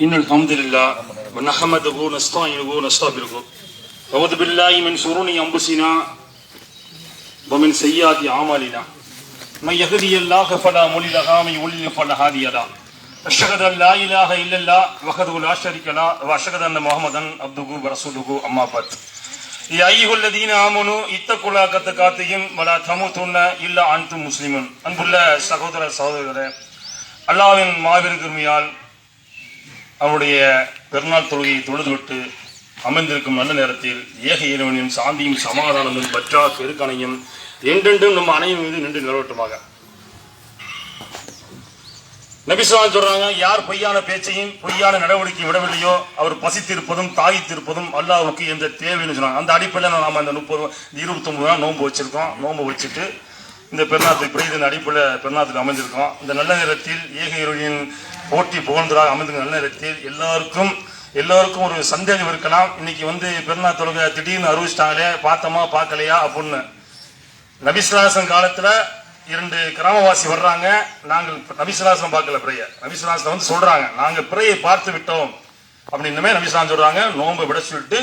إن الحمد لله ونحمده ونستعينه ونستغفره أعوذ بالله من شرور أنفسنا ومن سيئات أعمالنا من يهده الله فلا مضل له ومن يضلل فلا هادي له أشهد أن لا إله إلا الله وحده لا شريك له وأشهد أن محمدا عبده ورسوله أما بعد يا أيها الذين آمنوا اتقوا الله حق تقاته ولا تموتن إلا أنتم مسلمون அன்புள்ள சகோதர சகோதரிகளே, அல்லாஹ்வின் மாபெரும் கிருபையால் அவருடைய பெருநாள் தொழுகையை தொழுதுவிட்டு அமர்ந்திருக்கும் நல்ல நேரத்தில் ஏக இறைவனின் சாந்தியும் சமாதானமும் பற்றா பெருக்கணையும் என்றென்றும் நம்ம அனைவரும் மீது நின்று நிலவட்டுமாக. நபி ஸல்லல்லாஹு அலைஹி சொல்றாங்க, யார் பொய்யான பேச்சையும் பொய்யான நடவடிக்கையும் விடவில்லையோ அவர் பசித்திருப்பதும் தாகித்திருப்பதும் அல்லாஹ்வுக்கு எந்த தேவைன்னு சொன்னாங்க. அந்த அடிப்படையில் நாம இந்த 29 நாள் நோன்பு வச்சிருக்கோம். நோன்பு வச்சுட்டு இந்த பெருநாத்துக்கு இந்த அடிப்படையில் பெருநாத்துக்கு அமைந்திருக்கோம். இந்த நல்ல நேரத்தில் ஏக இறைவனின் போட்டி புகழ்ந்தராக அமைந்திருக்க நல்ல நேரத்தில் எல்லாருக்கும் ஒரு சந்தேகம் இருக்கலாம். இன்னைக்கு பெருநாள் தொழுகை திடீர்னு அறிவிச்சிட்டாங்களே, பார்த்தோமா பார்க்கலையா அப்படின்னு. நபி ஸல்லல்லாஹு அலைஹி காலத்துல 2 கிராமவாசி வர்றாங்க, நாங்கள் நபி ஸல்லல்லாஹு அலைஹி பார்க்கல பிறைய. நபி ஸல்லல்லாஹு அலைஹி சொல்றாங்க, நாங்க பிறையை பார்த்து விட்டோம் அப்படின்னுமே நபி ஸல்லல்லாஹு அலைஹி சொல்றாங்க, நோன்பை விட சொல்லிட்டு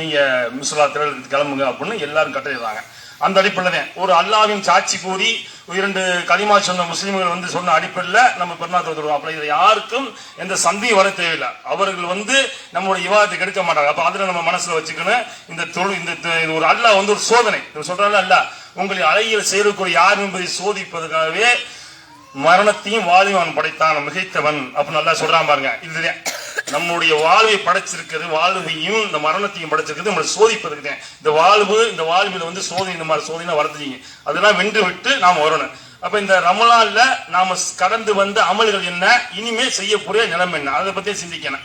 நீங்க முஸ்லா திரளுக்கு கிளம்புங்க அப்படின்னு எல்லாரும் கட்டளையிடுறாங்க. அந்த அடிப்படையில் ஒரு அல்லாஹ்வின் சாட்சி கூறி 2 களிமா சொன்ன முஸ்லீம்கள் சொன்ன அடிப்படையில் நம்ம பெருநாள் தொழுகிறோம். அப்படி இதில் யாருக்கும் எந்த சந்தையும் வர தேவையில்லை. அவர்கள் நம்மளுடைய விவாதத்தை கெடுக்க மாட்டாங்க. அப்ப அதுல நம்ம மனசுல வச்சுக்கணும், இந்த ஒரு அல்லாஹ் ஒரு சோதனை சொல்றாங்க. அல்லாஹ் உங்களை அழகியல் செய்யக்கூடிய யார் என்பதை சோதிப்பதற்காகவே மரணத்தையும் வாழ்வையும் அவன் படைத்தான், மிகைத்தவன் அப்படின்னு நல்லா சொல்றான் பாருங்க. இதுதான் நம்முடைய வாழ்வை படைச்சிருக்கிறது, வாழ்வையும் இந்த மரணத்தையும் படைச்சிருக்கிறது நம்மளை சோதிப்பதற்கு. இந்த வாழ்வில் சோதனை, இந்த மாதிரி சோதனை வரதுங்க, அதெல்லாம் வென்று விட்டு நாம் வரணும். அப்ப இந்த ரமலான்ல நாம கடந்து வந்த அமல்கள் என்ன, இனிமே செய்யக்கூடிய நிலைமை என்ன, அதை பத்தி சிந்திக்கணும்.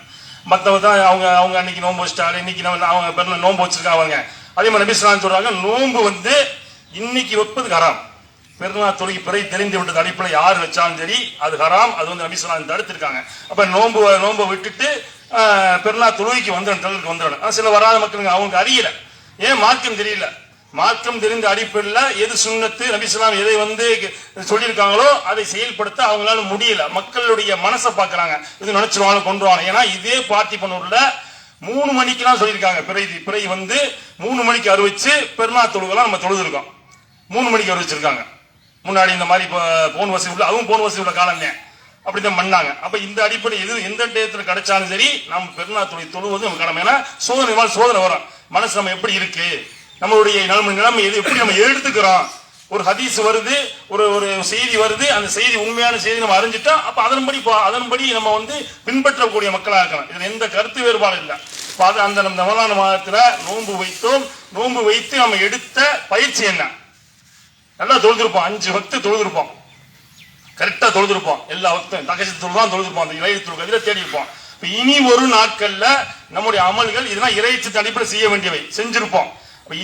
மற்றவங்க தான் அவங்க அன்னைக்கு நோன்பு வச்சுட்டாங்க, இன்னைக்கு அவங்க பேர்ல நோன்பு வச்சிருக்காங்க. அதே மாதிரி நபி ஸல்லல்லாஹு அலைஹி சொல்றாங்க, நோன்பு இன்னைக்கு வைப்பது ஹராம். பெருநாள் தொழுகை பிறை தெரிந்து விட்டது அடிப்படையில் யார் வச்சாலும் சரி அது ஹராம். அது நபி ஸல்லல்லாஹு அலைஹி தடுத்திருக்காங்க. அப்ப நோன்பை விட்டுட்டு பெருநாள் தொழுகைக்கு வந்துடணும். சில வராத மக்களுங்க அவங்களுக்கு அறியல, ஏன் மார்க்கம் தெரியல. மார்க்கம் தெரிந்த அடிப்படையில் எது சுன்னத்து, நபி ஸல்லல்லாஹு அலைஹி எதை சொல்லியிருக்காங்களோ அதை செயல்படுத்த அவங்களால முடியல. மக்களுடைய மனசை பாக்குறாங்க, இது நினைச்சிருவாங்க கொண்டுருவாங்க. ஏன்னா இதே பார்த்திபனூர்ல 3 மணிக்கெல்லாம் சொல்லியிருக்காங்க, பிறை 3 மணிக்கு அறிவிச்சு பெருநாள் தொழுகெல்லாம் நம்ம தொழுதுருக்கோம். 3 மணிக்கு அறிவிச்சிருக்காங்க. முன்னாடி இந்த மாதிரி போன் வசதி உள்ள, அதுவும் போன் வசதி உள்ள காலம் தான், அப்படிதான் பண்ணாங்க. அப்ப இந்த அடிப்படை எந்த டயத்துல கிடைச்சாலும் சரி நம்ம பெருநாள் தொழுவது நம்ம கடமை. ஏன்னா சோதனை வரும், மனசு நம்ம எப்படி இருக்கு, நம்மளுடைய நிலைமை எது, எப்படி நம்ம எடுத்துக்கிறோம். ஒரு ஹதீஸ் வருது, ஒரு செய்தி வருது, அந்த செய்தி உண்மையான செய்தி நம்ம அறிஞ்சிட்டா அப்ப அதன்படி நம்ம பின்பற்றக்கூடிய மக்களாக இருக்கலாம். இதுல எந்த கருத்து வேறுபாடு இல்லை. அந்த ரமலான் மாதத்துல நோன்பு வைத்து நம்ம எடுத்த பயிற்சி என்ன, நல்லா தொழுதிருப்போம். 5 வக்து தொழுதிருப்போம், கரெக்டா தொழுதிருப்போம். எல்லா வக்தும் தகஜத் தொழுதான் தொழுதிருப்போம், அந்த இறை தொழுகை தேடி இருப்போம். இனி ஒரு நாட்கள்ல நம்முடைய அமல்கள் இதெல்லாம் இறைச்சத்தை அடிப்படை செய்ய வேண்டியவை செஞ்சிருப்போம்.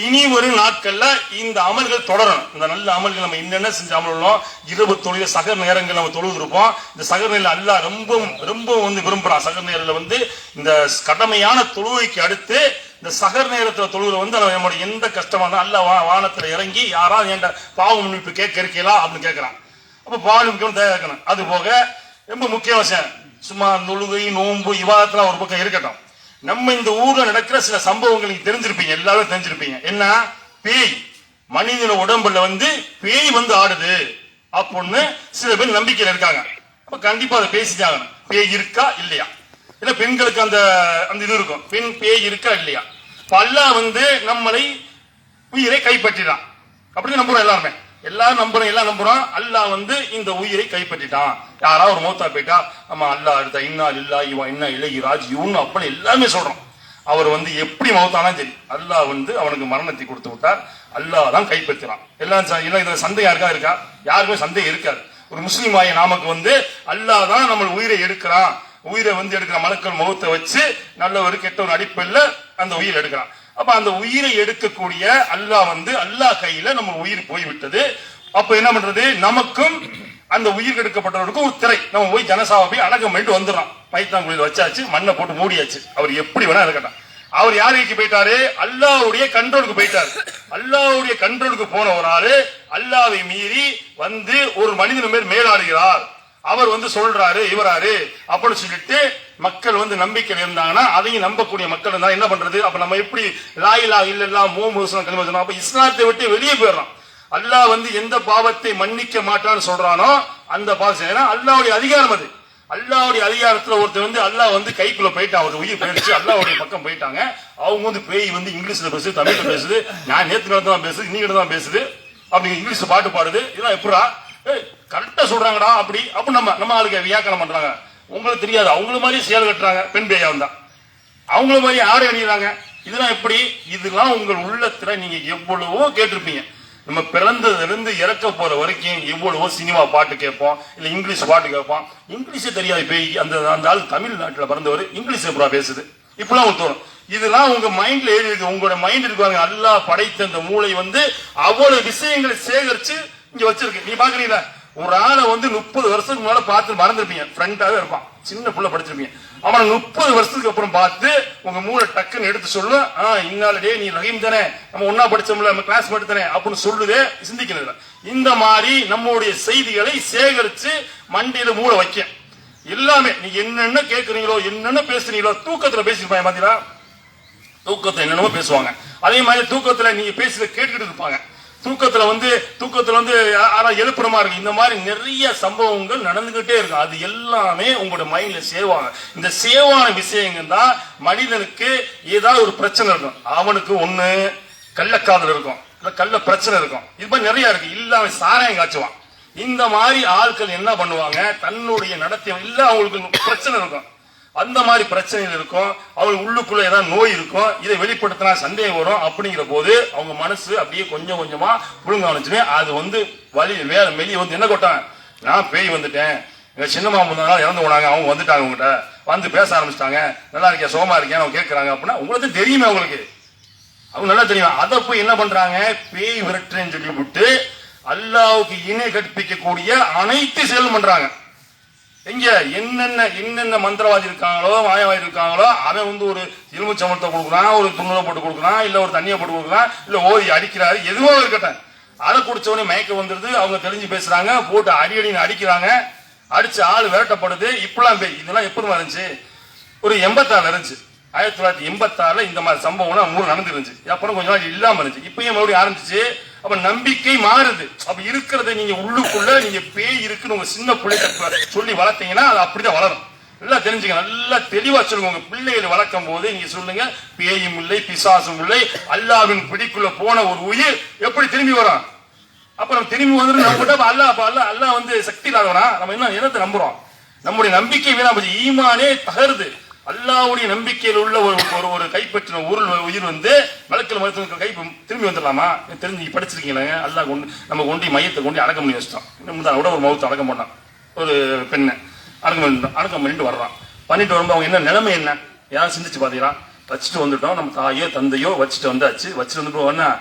இனி ஒரு நாட்கள்ல இந்த அமல்கள் தொடரணும். இந்த நல்ல அமல்கள் நம்ம என்னென்ன செஞ்ச அமல்களோ, இரவு தொழுகை சகர் நேரங்கள் நம்ம தொழுதிருப்போம். இந்த சகர் நேரில் அல்லாஹ் ரொம்ப விரும்புறான். சகர் நேரில் இந்த கடமையான தொழுகைக்கு அடுத்து இந்த சகர் நேரத்தில் தொழுகிற நம்மளுடைய எந்த கஷ்டமா இருந்தாலும் அல்லாஹ் வானத்துல இறங்கி யாராவது என்ற பாவ மன்னிப்பு கேட்க இருக்கலாம் அப்படின்னு கேட்கிறான். அப்ப பாவ மன்னிப்பு தேவைக்கணும். அது போக ரொம்ப முக்கிய விஷயம், சும்மா தொழுகை நோன்பு இவாதத்துல ஒரு பக்கம் இருக்கட்டும், நம்ம இந்த ஊர்ல நடக்கிற சில சம்பவங்கள் தெரிஞ்சிருப்பீங்க, எல்லாரும் தெரிஞ்சிருப்பீங்க. என்ன, பேய் மனிதன உடம்புல பேய் ஆடுது அப்படின்னு சில பேர் நம்பிக்கையில இருக்காங்க. அப்ப கண்டிப்பா அதை பேசிட்டாங்க, பேய் இருக்கா இல்லையா. இல்ல பெண்களுக்கு அந்த இது இருக்கும், பெண் பேய் இருக்கா இல்லையா. அல்லாஹ் நம்மளை உயிரை கைப்பற்றிடான் அப்படின்னு நம்புறோம். எல்லாரும் நம்புறோம். அல்லாஹ் இந்த உயிரை கைப்பற்றிட்டான். யாராவது ஒரு மௌத்தா போயிட்டா நம்ம அல்லாஹ் எடுத்தா இன்னா லில்லாஹி வ இன்னா இலைஹி ராஜிஊன் அப்படி எல்லாமே சொல்றோம். அவர் எப்படி மௌத்தானாலும் சரி அல்லாஹ் அவனுக்கு மரணத்தை கொடுத்து விட்டார், அல்லாஹ் தான் கைப்பற்றினான். எல்லாம் இதுல சந்தேகம் இருக்கா? யாருக்குமே சந்தேகம் இருக்காது. ஒரு முஸ்லீம் ஆகிய நமக்கு அல்லாஹ் தான் நம்ம உயிரை எடுக்கிறான். உயிரை எடுக்கிற மலக்கள் முகத்தை வச்சு நல்ல ஒரு கெட்ட ஒரு அடிப்படையில் அந்த உயிரை எடுக்கிறான். அப்ப அந்த உயிரை எடுக்கக்கூடிய அல்லாஹ் அல்லாஹ் கையில நம்ம உயிர் போய்விட்டது. அப்ப என்ன பண்றது, நமக்கும் அந்த உயிர் எடுக்கப்பட்டவருக்கும் ஒரு திரை, நம்ம போய் ஜனசாவை போய் அடக்கம் பண்ணிட்டு வந்துடுறோம். பைத்தாங்குழியில் வச்சாச்சு, மண்ணை போட்டு மூடியாச்சு. அவர் எப்படி வேணா இருக்கட்டும். அவர் யாருக்கு போயிட்டாரு, அல்லாஹ்வுடைய கண்ட்ரோலுக்கு போயிட்டாரு. அல்லாஹ்வுடைய கண்ட்ரோலுக்கு போன ஒரு ஆளு அல்லாஹ்வை மீறி ஒரு மனிதன் மேல் மேலாடுகிறார் அவர் வந்து சொல்றாரு இவராரு அப்படின்னு சொல்லிட்டு மக்கள் வந்து நம்பிக்கை இருந்தாங்கன்னா அதையும் நம்பக்கூடிய மக்கள் இருந்தா என்ன பண்றது? அப்ப நம்ம எப்படி லா இலாஹ இல்லல்லாஹ் முஹம்மது கலிமா சொன்னோம்? அப்ப இஸ்லாத்தை விட்டு வெளியே போயிடறோம். அல்லாஹ் வந்து எந்த பாவத்தை மன்னிக்க மாட்டான்னு சொல்றானோ அந்த பாவம், ஏன்னா அல்லாஹ்வுடைய அதிகாரம் அது. அல்லாஹ்வுடைய அதிகாரத்துல ஒருத்தர் வந்து அல்லாஹ் வந்து கைக்குள்ள போயிட்டு அவர் உயிர் போயிடுச்சு, அல்லாஹ்வுடைய பக்கம் போயிட்டாங்க. அவங்க வந்து பேய் வந்து இங்கிலீஷ்ல பேசுது, தமிழ்ல பேசுது, நான் நேற்று தான் பேசுது, இன்னைக்கு தான் பேசுது, அப்படி இங்கிலீஷ் பாட்டு பாடுது. இதெல்லாம் எப்படா கரெக்டா சொல்றாங்கடா அப்படி அப்படி நம்ம ஆளுக்கு வியாக்கணம் பண்றாங்க. உங்களுக்கு தெரியாது, அவங்கள மாதிரி செயல் கட்டுறாங்க. பெண் பேயா வந்தா அவங்கள மாதிரி ஆடை அணிகிறாங்க. இதெல்லாம் எப்படி? இதெல்லாம் உங்கள் உள்ளத்துல நீங்க எவ்வளவோ கேட்டிருப்பீங்க. நம்ம பிறந்ததிலிருந்து இறக்க போற வரைக்கும் எவ்வளவோ சினிமா பாட்டு கேட்போம், இல்ல இங்கிலீஷ் பாட்டு கேட்போம். இங்கிலீஷே தெரியாது பேய். அந்த ஆள் தமிழ்நாட்டில் பிறந்தவர் இங்கிலீஷ் எப்படா பேசுது இப்பெல்லாம் உங்களுக்கு தோணும். இதெல்லாம் உங்க மைண்ட்ல எழுதி இருக்கு. உங்களோட மைண்ட் இருக்காங்க. அல்லாஹ் படைத்த இந்த மூளை வந்து அவ்வளவு விஷயங்களை சேகரிச்சு இங்க வச்சிருக்கு. நீ பாக்குறீங்களா, ஒரு ஆளை வந்து 30 வருஷத்துக்கு முன்னால பார்த்து மறந்துருப்பீங்க, ஃப்ரெண்டாவே இருப்பான், சின்ன புள்ள படிச்சிருப்பீங்க. அவனை 30 வருஷத்துக்கு அப்புறம் பார்த்து உங்க மூளை டக்குன்னு எடுத்து சொல்லும், இன்னாலே நீ ரஹீம் தானே, நம்ம ஒன்னா படிச்சோம்ல, நம்ம கிளாஸ் மட்டும் தானே அப்படின்னு சொல்லுதே. சிந்திக்கிறது இந்த மாதிரி நம்மளுடைய செய்திகளை சேகரிச்சு மண்டியில மூளை வைக்க எல்லாமே. நீங்க என்னென்ன கேட்கறீங்களோ என்னென்ன பேசுறீங்களோ தூக்கத்துல பேசிருப்பாங்க. பாத்தீங்களா, தூக்கத்துல என்னென்னமோ பேசுவாங்க. அதே மாதிரி தூக்கத்துல நீங்க பேசுறத கேட்டுக்கிட்டு இருப்பாங்க. தூக்கத்துல வந்து எழுப்புற மாதிரி இருக்கு. இந்த மாதிரி நிறைய சம்பவங்கள் நடந்துகிட்டே இருக்கும். அது எல்லாமே உங்களோட மைண்ட்ல சேவாங்க. இந்த சேவான விஷயங்கள் தான் மனிதனுக்கு ஏதாவது ஒரு பிரச்சனை இருக்கும். அவனுக்கு ஒண்ணு கள்ளக்காதல் இருக்கும், இல்ல கள்ள பிரச்சனை இருக்கும். இது மாதிரி நிறைய இருக்கு. இல்லாம சாராயம் காய்ச்சுவான். இந்த மாதிரி ஆட்கள் என்ன பண்ணுவாங்க, தன்னுடைய நடத்திய இல்ல அவங்களுக்கு பிரச்சனை இருக்கும். அந்த மாதிரி பிரச்சனைகள் இருக்கும். அவங்க உள்ளுக்குள்ள ஏதாவது நோய் இருக்கும். இதை வெளிப்படுத்தினா சந்தேகம் வரும். அப்படிங்கிற போது அவங்க மனசு அப்படியே கொஞ்சம் கொஞ்சமா புழுங்க ஆரம்பிச்சுமே. அது வந்து வலி வேற வெளியே வந்து என்ன கொட்டாங்க, நான் பேய் வந்துட்டேன், எங்க சின்ன மாமன் இறந்து போனாங்க, அவங்க வந்துட்டாங்க, உங்ககிட்ட வந்து பேச ஆரம்பிச்சிட்டாங்க, நல்லா இருக்கேன் சோமா இருக்கேன் அவங்க கேட்கறாங்க அப்படின்னா உங்களுக்கு தெரியுமே, அவங்களுக்கு அவங்க நல்லா தெரியும். அதை போய் என்ன பண்றாங்க, பேய் விரட்டுறேன்னு சொல்லி விட்டு அல்லாஹ்வுக்கு இணை கற்பிக்கக்கூடிய அனைத்து செயலும் பண்றாங்க. எங்க என்னென்ன மந்திரவாதி இருக்காங்களோ மாயவாதி இருக்காங்களோ அவன் வந்து ஒரு இரும்பு சமத்தை கொடுக்குறான், ஒரு துணுவை போட்டு கொடுக்குறான், இல்ல ஒரு தண்ணியை போட்டு கொடுக்குறான், இல்ல ஓதி அடிக்கிறாரு, எதுவோ இருக்கட்டும். அதை குடிச்சவனே மயக்க வந்துருது, அவங்க தெரிஞ்சு பேசுறாங்க, போட்டு அடின்னு அடிக்கிறாங்க, அடிச்சு ஆள் விரட்டப்படுது. இப்பெல்லாம் பேய். இதெல்லாம் எப்படி இருந்துச்சு, ஒரு 86 இருந்துச்சு. 1986 இந்த மாதிரி சம்பவம் 3 நடந்துருந்துச்சு. அப்புறம் கொஞ்ச நாள் இல்லாம இருந்துச்சு. இப்பயும் மறுபடியும் ஆரம்பிச்சு. அப்ப நம்பிக்கை மாறுது. அப்ப இருக்கிறத நீங்க உள்ளுக்குள்ள நீங்க பேய் இருக்குன்னு உங்க சின்ன பிள்ளைகிட்ட சொல்லி வளர்த்தீங்கன்னா அது அப்படிதான் வளரும். நல்லா தெரிஞ்சுங்க, நல்லா தெளிவா சொல்லுங்க. உங்க பிள்ளைகளை வளர்க்கும் போது நீங்க சொல்லுங்க, பேயும் இல்லை பிசாசும் இல்லை, அல்லாவின் பிடிக்குள்ள போன ஒரு உயிர் எப்படி திரும்பி வரும்? அப்புறம் திரும்பி வந்து நம்ம அல்லாஹ் வந்து சக்தி இல்லாதவனா? நம்ம என்ன என்னத்தை நம்புறோம்? நம்முடைய நம்பிக்கை வீணா போச்சு. ஈமானே தகருது. அல்லாஹ்வுடைய நம்பிக்கையில் உள்ள ஒரு கைப்பற்றின உயிர் வந்து மலக்கல் மருத்துவ கை திரும்பி வந்துடலாமா? தெரிஞ்சு படிச்சிருக்கீங்களா? அல்லாஹ் நம்ம கொண்டு மையத்தை கொண்டு அடக்கம் பண்ணி வச்சிட்டோம். இன்னும் விட ஒரு மௌத்தை அடக்கம் பண்ணான், ஒரு பெண்ணை அடக்கம் பண்ணிட்டு வர்றான். பண்ணிட்டு வரும்போது அவங்க என்ன நிலைமை என்ன யாரும் சிந்திச்சு பாத்தீங்களா? வச்சுட்டு வந்துட்டோம், நம்ம தாயோ தந்தையோ வச்சுட்டு வந்தாச்சு. வச்சுட்டு வந்துட்டு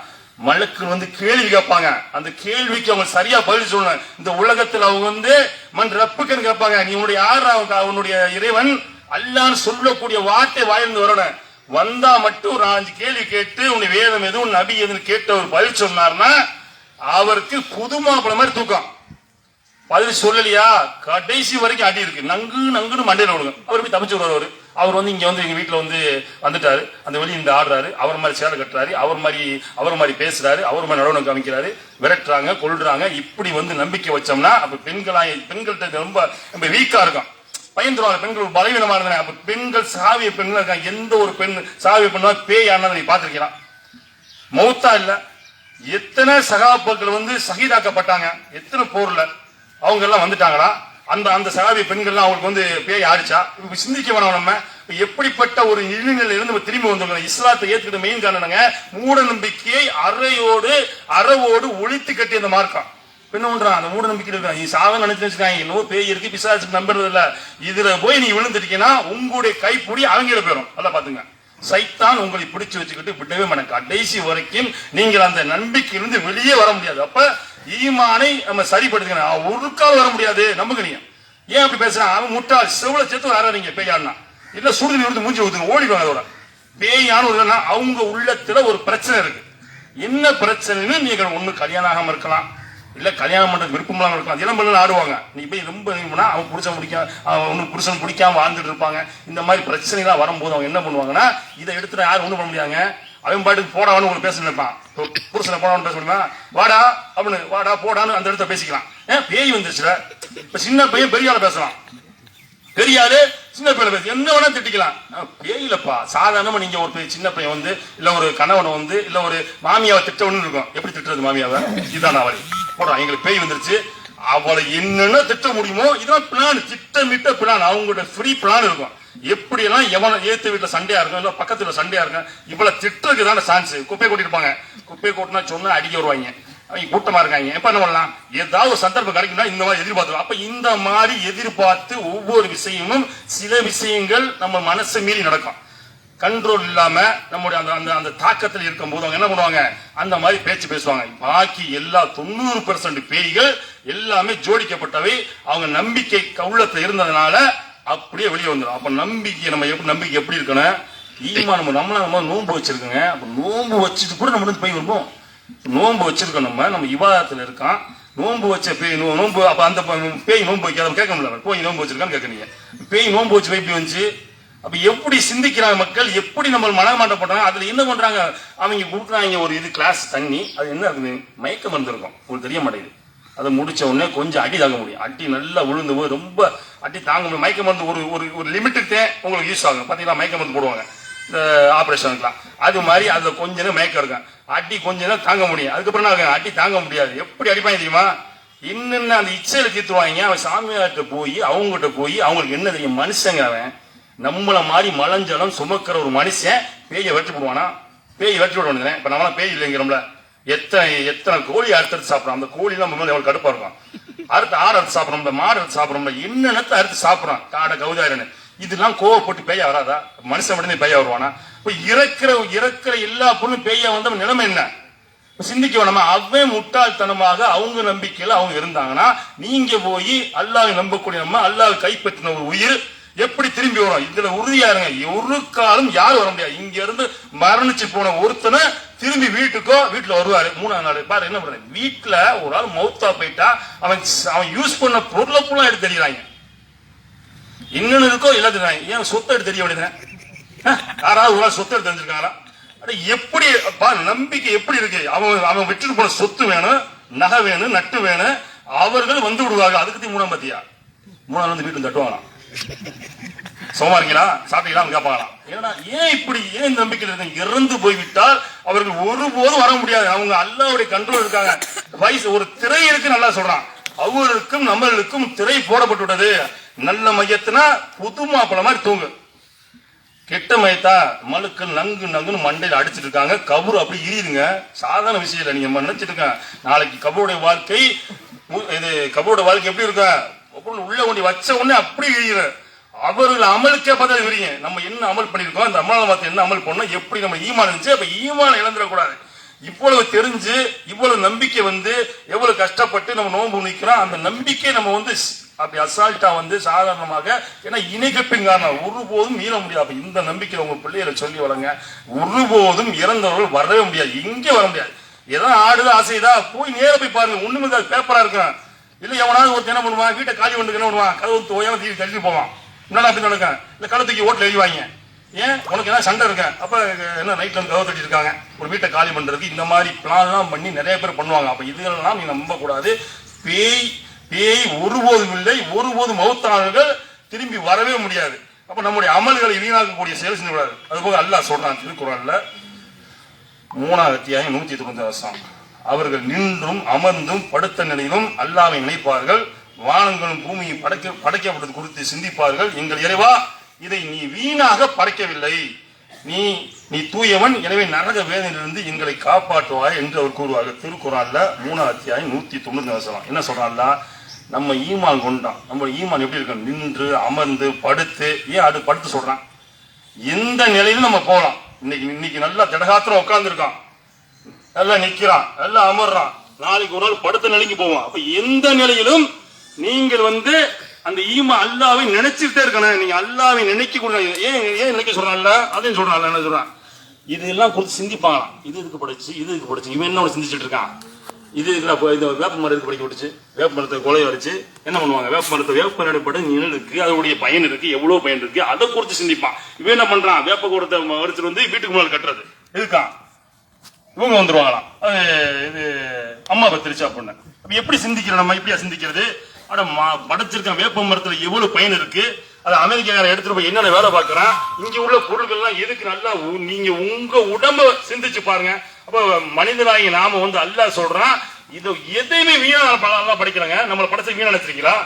மலக்கு வந்து கேள்வி கேட்பாங்க. அந்த கேள்விக்கு அவங்க சரியா பதில் சொல்லணும். இந்த உலகத்தில் அவங்க வந்து மண் ரப்புக்குன்னு கேட்பாங்க, நீ உன்னுடைய யார், அவனுடைய இறைவன் அல்லான்னு சொல்லக்கூடிய வார்த்தை வாயிலிருந்து வரணும். வந்தா மட்டும் ஒரு 5 கேள்வி கேட்டு உன்னை வேதம் எது உன் நபி எதுன்னு கேட்ட ஒரு பதில் சொன்னார்னா அவருக்கு புது மாப்பிள மாதிரி தூக்கம். பதில் சொல்லலையா கடைசி வரைக்கும் அடி இருக்கு, நங்குன்னு மண்டையில விடுங்க. அவர் போய் தப்பிச்சு வருவாரு. அவர் வந்து இங்க வந்து எங்க வீட்டுல வந்துட்டாரு, அந்த வெளியே இந்த ஆடுறாரு, அவர் மாதிரி சேலை கட்டுறாரு, அவர் மாதிரி பேசுறாரு, அவர் மாதிரி நடவடிக்கை காமிக்கிறாரு, விரட்டுறாங்க, கொள்றாங்க. இப்படி வந்து நம்பிக்கை வச்சோம்னா அப்ப பெண்கள்கிட்ட ரொம்ப வீக்கா இருக்கும். பயந்துருவாங்க. பெண்கள் பலவீனமா இருந்தாங்க. அப்ப பெண்கள் சாவிய பெண்கள் இருக்காங்க. எந்த ஒரு பெண் சாவிய பெண்ணா பேய் ஆனதை நீ பாத்திருக்கலாம்? மௌத்தா இல்ல. எத்தனை சகாபாக்கள் வந்து ஷஹீதாக்கப்பட்டாங்க, எத்தனை போர்ல அவங்க எல்லாம் வந்துட்டாங்களா? அந்த சகாபிய பெண்கள்லாம் அவங்களுக்கு வந்து பேய் ஆடிச்சா? சிந்திக்க வேணாம். நம்ம எப்படிப்பட்ட ஒரு இழிநிலையில இருந்து திரும்பி வந்திருக்கோம். இஸ்லாத்தை ஏத்துக்கிட்ட மெயின் காரணங்க மூட நம்பிக்கையை அறவோடு ஒழித்து கட்டிய அந்த மார்க்கம். என்ன பண்றான், அந்த மூட நம்பிக்கை இருக்கான். நீ சாக நினைச்சு வச்சுக்காங்க, இன்னும் பேய் இருக்கு பிசாசுக்கு நம்புறது இல்ல. இதுல போய் நீ விழுந்துட்டீங்கன்னா உங்களுடைய கைப்பிடி அவங்கிட போயிடும். நல்லா பாத்துங்க, சைத்தான் உங்களை பிடிச்சு வச்சுக்கிட்டு விடவே மாட்டேன். கடைசி வரைக்கும் நீங்கள் அந்த நம்பிக்கையிலிருந்து வெளியே வர முடியாது. அப்ப ஈமானை நம்ம சரிப்படுத்திக்கணும். ஒரு கால் வர முடியாது. நம்புங்க. நீங்க ஏன் அப்படி பேசுறான்? அவன் முட்டாள் செவ்வளவு சேர்த்து ஆறாதீங்க. பேயானா இல்ல சுடுதண்ணி வந்து மூஞ்சி ஊத்துங்க, ஓடிடுவாங்க. அதோட பேயானு அவங்க உள்ளத்துல ஒரு பிரச்சனை இருக்கு. என்ன பிரச்சனைன்னு நீங்கள் ஒண்ணு கல்யாணம் ஆகாம இருக்கலாம், இல்ல கல்யாணம் பண்றது விருப்பம்லாம் இருக்கும், அதெல்லாம் பண்ண ஆடுவாங்க. நீ போய் ரொம்ப அவன் புருஷன் புருஷன் பிடிக்காம வாழ்ந்துட்டு இருப்பாங்க. இந்த மாதிரி பிரச்சனைலாம் வரும்போது அவங்க என்ன பண்ணுவாங்கன்னா, இதை எடுத்துட்டு யாரும் ஒண்ணும் பண்ண முடியாங்க. அவன் பாட்டுக்கு போடான்னு உங்களுக்கு பேச நினைப்பான். புருஷனை போடான்னு பேச முடியுமா? வாடா அப்படின்னு, வாடா போடான்னு அந்த இடத்த பேசிக்கலாம். பேய் வந்துருச்சுல. இப்ப சின்ன பையன் பெரிய ஆள பேசலாம், பெரிய ஆளு சின்ன பையனை பேச என்ன வேணா திட்டிக்கலாம். பேயிலப்பா சாதாரணமா நீங்க ஒரு சின்ன பையன் வந்து இல்ல ஒரு கணவனை வந்து இல்ல ஒரு மாமியாவை திட்டவன்னு இருக்கும். எப்படி திட்டுறது மாமியாவை? இதான் அவளை போடுறான், எங்களுக்கு பேய் வந்துருச்சு, அவளை என்னென்ன திட்ட முடியுமோ இதான் பிளான், திட்டமிட்ட பிளான். அவங்களோட ஃப்ரீ பிளான் இருக்கும். எப்படி எல்லாம் எவன ஏத்து வீட்டுல சண்டையா இருக்கும், இல்ல பக்கத்துல சண்டையா இருக்கும், இவ்வளவு திட்டுறதுக்கு தானே சான்ஸ். குப்பை கொட்டிருப்பாங்க, குப்பை கொட்டினா சொன்னா அடிக்க வருவாங்க, அவங்க கூட்டமா இருக்காங்க. எப்ப என்ன பண்ணலாம், ஏதாவது ஒரு சந்தர்ப்பம் கிடைக்கும்னா இந்த மாதிரி எதிர்பார்த்து. அப்ப இந்த மாதிரி எதிர்பார்த்து ஒவ்வொரு விஷயமும் சில விஷயங்கள் நம்ம மனசை மீறி நடக்கும். கண்ட்ரோல் இல்லாம நம்முடைய அந்த அந்த தாக்கத்தில் இருக்கும் போது அவங்க என்ன பண்ணுவாங்க, அந்த மாதிரி பேச்சு பேசுவாங்க. பாக்கி எல்லா 90% பேய்கள் எல்லாமே ஜோடிக்கப்பட்டவை. அவங்க நம்பிக்கை கவுளத்துல இருந்ததுனால அப்படியே வெளியே வந்துடும். அப்ப நம்பிக்கை நம்பிக்கை எப்படி இருக்கணும், ஈமா நம்ம நோன்பு வச்சிருக்கோங்க. அப்ப நோன்பு வச்சுட்டு கூட நம்ம பேய் வருவோம். நோன்பு வச்சிருக்கோம், நம்ம விவாதத்துல இருக்கான். நோன்பு வச்ச பேய் நோன்பு, அப்ப அந்த பேய் நோன்பு வைக்காத கேட்க முடியல. போய் நோன்பு வச்சிருக்கான்னு கேட்கறீங்க. பேய் நோன்பு வச்சு எப்படி வந்துச்சு? அப்ப எப்படி சிந்திக்கிறாங்க மக்கள், எப்படி நம்ம மனமாட்டம் பண்றாங்க. அதுல என்ன பண்றாங்க, அவங்க கொடுக்குறாங்க ஒரு இது கிளாஸ் தண்ணி, அது என்ன இருக்குது, மயக்க மருந்து இருக்கும், உங்களுக்கு தெரிய மாட்டேங்குது. அதை முடிச்ச உடனே கொஞ்சம் அடி தாங்க முடியும். அடி நல்லா விழுந்து போய் ரொம்ப அடி தாங்க முடியும். மயக்க மருந்து ஒரு லிமிட்டுக்கு உங்களுக்கு யூஸ் ஆகும். பாத்தீங்கன்னா மயக்க மருந்து போடுவாங்க இந்த ஆபரேஷனுக்குலாம். அது மாதிரி அதுல கொஞ்ச நேரம் மயக்கம் இருக்கும். அடி கொஞ்ச நேரம் தாங்க முடியும். அதுக்கப்புறம் அடி தாங்க முடியாது. எப்படி அடிப்பாங்க தெரியுமா, என்னென்ன அந்த இச்சையில தீர்த்துவாங்க. அவன் சாமியார்கிட்ட போய் அவங்ககிட்ட போய் அவங்களுக்கு என்ன தெரியும், மனுஷங்க அவன் நம்மள மாதிரி மலஞ்சலம் சுமக்கிற ஒரு மனுஷன் பேயை வெட்டி போடுவானா? பேயை வெட்டி விடுவானு. இப்ப நம்மளாம் பேய் இல்லைங்கிறோம்ல, எத்தனை கோழி அறுத்து சாப்பிடறோம். அந்த கோழி எல்லாம் எவ்வளவு கடுப்பா இருக்கும். அறுத்து ஆறு அறுத்து சாப்பிடறோம்ல, மாடு அறுத்து சாப்பிடறோம்ல, என்னென்னத்தை அறுத்து சாப்பிடறோம். காடை கவுதாரன்னு இதெல்லாம் கோவப்பட்டு பேயா வராதா? மனுஷன் மட்டும் பேயா வருவானா? இப்ப இறக்குற எல்லா பொருளும் பேயா வந்த நிலைமை என்ன சிந்திக்க வேணாமா? அவன் முட்டாள்தனமாக அவங்க நம்பிக்கையில அவங்க இருந்தாங்கன்னா, நீங்க போய் அல்லாஹ்வை நம்பக்கூடிய நம்ம அல்லாஹ் கைப்பற்றின ஒரு உயிர் எப்படி திரும்பி வரும்? இதுல உறுதியா இருங்க, ஒரு காலம் யாரும் வர முடியாது. இங்க இருந்து மரணிச்சு போன ஒருத்தனை திரும்பி வீட்டுல வருவாரு 3ஆம் நாள். பாரு என்ன பண்ற, வீட்டுல ஒரு ஆள் மௌத்தா போயிட்டா அவன் யூஸ் பண்ண பொருளை ஃபுல்லா எடுத்து தெரியுறாங்க. இன்னொன்னு இருக்கோ எல்லாத்துக்கும் ஏன் சொத்தை எடுத்து தெரிய வேண்டியது? யாராவது ஒரு சொத்தை எடுத்து தெரிஞ்சிருக்காங்களா? எப்படி நம்பிக்கை எப்படி இருக்கு? அவன் விட்டுட்டு போன சொத்து வேணும், நகை வேணும், நட்டு வேணும், அவர்கள் வந்து விடுவாங்க. அதுக்கு 3ஆம் பத்தியா 3ஆம் வந்து வீட்டு தட்டுவாங்களாம். சோமா இருக்கீங்களா, சாப்பிட்டீங்களா கேட்பாங்களாம். ஏன்னா ஏன் இப்படி, ஏன் நம்பிக்கை இருக்கு? இறந்து போய்விட்டால் அவர்கள் ஒருபோதும் வர முடியாது. அவங்க அல்லாஹ்வுடைய கண்ட்ரோல் இருக்காங்க. வயசு ஒரு திரை இருக்கு நல்லா சொல்றான். அவர்களுக்கும் நம்மளுக்கும் திரை போடப்பட்டு விட்டது. நல்ல மையத்தினா புது மாப்பிள மாதிரி தூங்கு, கெட்ட மையத்தா மழுக்கு நங்குன்னு மண்டையில அடிச்சிட்டு இருக்காங்க. கபூர் அப்படி இரியுதுங்க, சாதாரண விஷயம் இல்லை. நீங்க நினைச்சிட்டு இருக்க நாளைக்கு கபூருடைய வாழ்க்கை, இது கபூருடைய வாழ்க்கை எப்படி இருக்க, உள்ள கொண்டு வச்ச உடனே அப்படி இழிகிற அவர்கள் அமலுக்கே பார்த்தா விரிங்க. நம்ம என்ன அமல் பண்ணிருக்கோம், அந்த அமலை பார்த்து என்ன அமல் பண்ணோம், எப்படி நம்ம ஈமான் இருந்துச்சு. அப்ப ஈமான் இழந்துடக்கூடாது. இவ்வளவு தெரிஞ்சு இவ்வளவு நம்பிக்கை வந்து எவ்வளவு கஷ்டப்பட்டு நம்ம நோன்பு நிற்கிறோம். அந்த நம்பிக்கை நம்ம வந்து அப்படி அசால்ட்டா வந்து சாதாரணமாக, ஏன்னா இணைப்பின் காரணம் ஒருபோதும் மீற முடியாது. இந்த நம்பிக்கை உங்க பிள்ளைகளை சொல்லி வளங்க. ஒருபோதும் இறந்தவர்கள் வரவே முடியாது, இங்கே வர முடியாது. ஏதாவது ஆடுதா ஆசைதா போய் நேர போய் பாருங்க, ஒண்ணுமே பேப்பரா இருக்கும். இல்ல எவனாவது ஒரு என்ன பண்ணுவான், வீட்டை காலி பண்ணி என்ன பண்ணுவான், கதவு தோயாம தீவி தள்ளிட்டு போவான். முன்னாடி அப்படி நடக்க இல்ல கதை தூக்கி ஓட்டுல எறிவாங்க. ஏன் உனக்கு ஏதாவது சண்டை இருக்க, அப்ப என்ன நைட்ல வந்து கதவு தட்டி இருக்காங்க ஒரு வீட்டை காலி பண்றதுக்கு. இந்த மாதிரி பிளான் எல்லாம் பண்ணி நிறைய பேர் பண்ணுவாங்க. அப்ப இதுலாம் நீ நம்ப கூடாது. பேய் ஒருபோதும் இல்லை, ஒருபோதும் மௌத்தானவர்கள் திரும்பி வரவே முடியாது. அப்ப நம்முடைய அமல்களை வீணாக்கக்கூடிய செயல் செய்யக்கூடாது. அதுபோக அல்லாஹ் சொல்றான் திருக்குறள்ல 3ஆம் அத்தியாயம் 190 அவர்கள் நின்றும் அமர்ந்தும் படுத்த நிலையிலும் அல்லாஹ்வை நினைப்பார்கள், வானங்களும் பூமியை படைக்கப்பட்டது குறித்து சிந்திப்பார்கள். எங்கள் இறைவா, இதை நீ வீணாக படைக்கவில்லை, நீ தூயவன், எனவே நரக வேதனையிலிருந்து எங்களை காப்பாற்றுவாய் என்று அவர் கூறுவார்கள். திருக்குறான்ல 3ஆம் அத்தியாயம் 190 என்ன சொல்றான்ல, நம்ம ஈமான் கொண்டான். நம்ம ஈமான் எப்படி இருக்கு, நின்று அமர்ந்து படுத்து. ஏன் அது படுத்து சொல்றான், எந்த நிலையிலும் நம்ம போகலாம். இன்னைக்கு நல்லா திடகாத்திரம் உட்கார்ந்து இருக்கான், நல்லா நிக்கிறான், நல்லா அமர்றான், நாளைக்கு ஒரு நாள் படுத்த நிலைக்கு போவான். அப்ப எந்த நிலையிலும் நீங்கள் வந்து அந்த ஈமா அல்லாவை நினைச்சுட்டே இருக்கணும். நீங்க அல்லாவை நினைக்க கூடாது. ஏன் நினைக்க சொல்றான்ல, அதையும் சொல்றான்ல. என்ன சொல்றான், இதெல்லாம் குறித்து சிந்திப்பாங்களாம். இது இதுக்கு படிச்சு இவன் என்ன சிந்திச்சுட்டு இருக்கான், இது இந்த வேப்ப மரத்துக்கு படிக்க விட்டுச்சு. வேப்ப மரத்தை கொலைய வச்சு என்ன பண்ணுவாங்க, வேப்ப மரத்தை பட நிழல் இருக்கு, அதோடைய பயன் இருக்கு, எவ்வளவு பயன் இருக்கு, அதை குறித்து சிந்திப்பான். இவன் என்ன பண்றான், வேப்ப கூடத்தை வரிச்சுட்டு வந்து வீட்டுக்கு முன்னாடி கட்டுறது இருக்கான். இவங்க வந்துருவாங்களாம், அது இது அம்மா பத்திரிச்சா பொண்ணு. அப்ப எப்படி சிந்திக்கிறோம் நம்ம, இப்படியா சிந்திக்கிறது? ஆனா படைச்சிருக்க வேப்ப மரத்துல எவ்வளவு பயன் இருக்கு, அது அமெரிக்கார எடுத்துட்டு போய் என்னென்ன வேலை பார்க்கறான், இங்க உள்ள பொருட்கள் எல்லாம் எதுக்கு, நல்லா நீங்க உங்க உடம்ப சிந்திச்சு பாருங்க. அப்ப மனிதனாகி நாம வந்து அல்லாஹ் சொல்றான், இது எதையுமே வீணா நல்லா படிக்கிறாங்க. நம்மளை படைச்ச வீணா நினைச்சிருக்கீங்களா?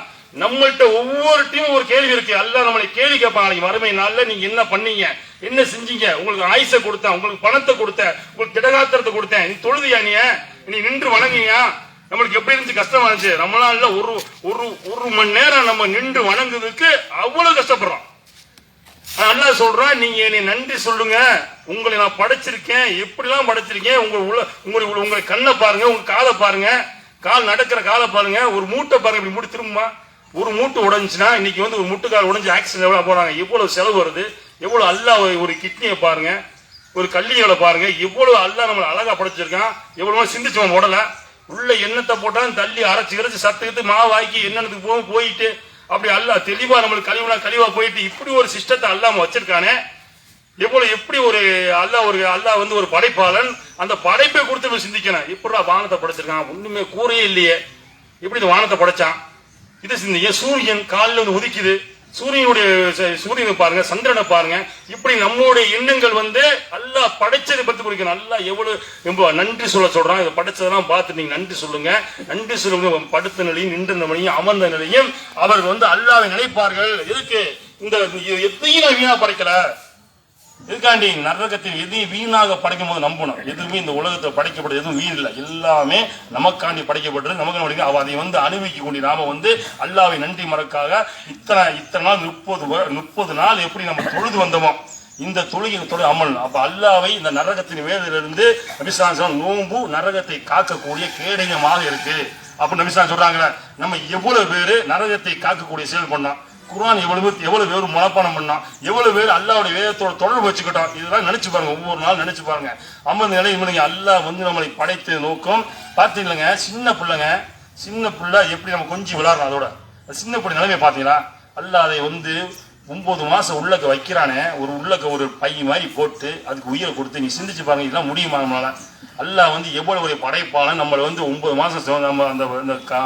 நம்மள்ட்ட ஒவ்வொரு டீமும் ஒரு கேள்வி இருக்கு. அல்லாஹ் நம்மளை கேள்வி கேட்பாங்க, மறுமை நாள்ல நீங்க என்ன பண்ணீங்க, என்ன செஞ்சீங்க, உங்களுக்கு ஆயுசை கொடுத்தேன், உங்களுக்கு பணத்தை கொடுத்தேன், உங்களுக்கு திடகாத்திரத்தை கொடுத்தேன், நீ தொழுதியா, நீ நின்று வணங்கியா, நம்மளுக்கு எப்படி இருந்துச்சு, கஷ்டமா இருந்துச்சு. நம்மளால ஒரு மணி நேரம் நம்ம நின்று வணங்குறதுக்கு அவ்வளவு கஷ்டப்படுறோம். அல்லாஹ் சொல்றான், நீங்க என்னை நன்றி சொல்லுங்க, உங்களை நான் படைச்சிருக்கேன், எப்படிலாம் படைச்சிருக்கேன், உங்களை கண்ணை பாருங்க, உங்க காலை பாருங்க, கால் நடக்கிற காலை பாருங்க, ஒரு மூட்டை பாருங்க, இப்படி மூட்டை திரும்புமா, ஒரு மூட்டை உடைஞ்சுன்னா இன்னைக்கு வந்து ஒரு முட்டுக்கால் உடைஞ்சு ஆக்சிடென்ட் எவ்வளவு போறாங்க, எவ்வளவு செலவு வருது, எவ்வளவு அல்லாஹ் ஒரு கிட்னியை பாருங்க, ஒரு கல்லிகளை பாருங்க, எவ்வளவு அல்லாஹ் நம்மளை அழகா படைச்சிருக்கான், எவ்வளவு சிந்திச்சு உடல உள்ள எண்ணத்தை போட்டாலும் தள்ளி அரைச்சு சத்துக்கிட்டு மாவாக்கி என்னென்னத்துக்கு போயிட்டு அப்படி அல்லாஹ் தெளிவா நம்மளுக்கு கழிவா போயிட்டு இப்படி ஒரு சிஸ்டத்தை அல்லாம வச்சிருக்கானே. எப்படி ஒரு அல்லாஹ் வந்து ஒரு படைப்பாளன், அந்த படைப்பை கொடுத்து சிந்திக்கணும். இப்படா வானத்தை படைச்சிருக்கான், ஒண்ணுமே கூரையே இல்லையே, எப்படி இந்த வானத்தை படைச்சான், இதை சிந்திக்க. சூரியன் காலில் வந்து உதிக்குது, சூரியனை பாருங்க, சந்திரனை பாருங்க, இப்படி நம்மளுடைய எண்ணங்கள் வந்து அல்லாஹ் படைச்சதை பத்தி குறிக்கணும். அல்லாஹ் எவ்வளவு நன்றி சொல்றான். இதை படைச்சதெல்லாம் பார்த்து நீங்க நன்றி சொல்லுங்க, நன்றி சொல்லுங்க. படுத்த நிலையும் நின்ற நிலையும் அமர்ந்த நிலையும் அவர்கள் வந்து அல்லாஹ்வை நினைப்பார்கள். எதுக்கு இந்த எதையும் நான் வீணா படைக்கல, இதுக்காண்டி நரகத்தில் எதையும் வீணாக படைக்கும் போது நம்பணும். எதுவுமே இந்த உலகத்தில் படைக்கப்பட்டது எதுவும் வீண் இல்லை, எல்லாமே நமக்காண்டி படைக்கப்பட்டது, நமக்கு அதை வந்து அனுபவிக்க கொண்டு நாம வந்து அல்லாஹ்வை நன்றி மறக்காக இத்தனை நாள் 30 நாள் எப்படி நம்ம தொழுது வந்தோமோ, இந்த தொழுகை அமல். அப்ப அல்லாஹ்வை இந்த நரகத்தின் வேதிலிருந்து நபிஸ்ஸலாம் நோன்பு நரகத்தை காக்கக்கூடிய கேடயமாக இருக்கு அப்படின்னு நபிஸ்ஸலாம் சொல்றாங்க. நம்ம எவ்வளவு பேரு நரகத்தை காக்கக்கூடிய செயல் பண்ணோம், குர்ஆன் எவ்வளவு பேர் மனப்பாடம் பண்ணோம், எவ்வளவு பேர் அல்லாஹ்வுடைய வேதத்தோட தொடர்பு வச்சுக்கிட்டோம். இதெல்லாம் நினைச்சு பாருங்க, ஒவ்வொரு நாள் நினைச்சு பாருங்க. அம்மன் நிலை அல்லாஹ் வந்து நம்மளை படைத்த நோக்கம் பாத்தீங்களா? சின்ன பிள்ளை எப்படி நம்ம கொஞ்சம் விளையாடுறோம், அதோட சின்ன பிள்ளை நிலைமை பாத்தீங்களா? அல்லாஹ் அதை வந்து 9 மாசம் உள்ளக்க வைக்கிறானே, ஒரு பை மாதிரி போட்டு அதுக்கு உயிரை கொடுத்து நீ சிந்திச்சு பாருங்க, இதெல்லாம் முடியுமா நம்மளால? அல்லாஹ் வந்து எவ்வளவு ஒரு படைப்பாளன், நம்மளை வந்து 9 மாசம் நம்ம அந்த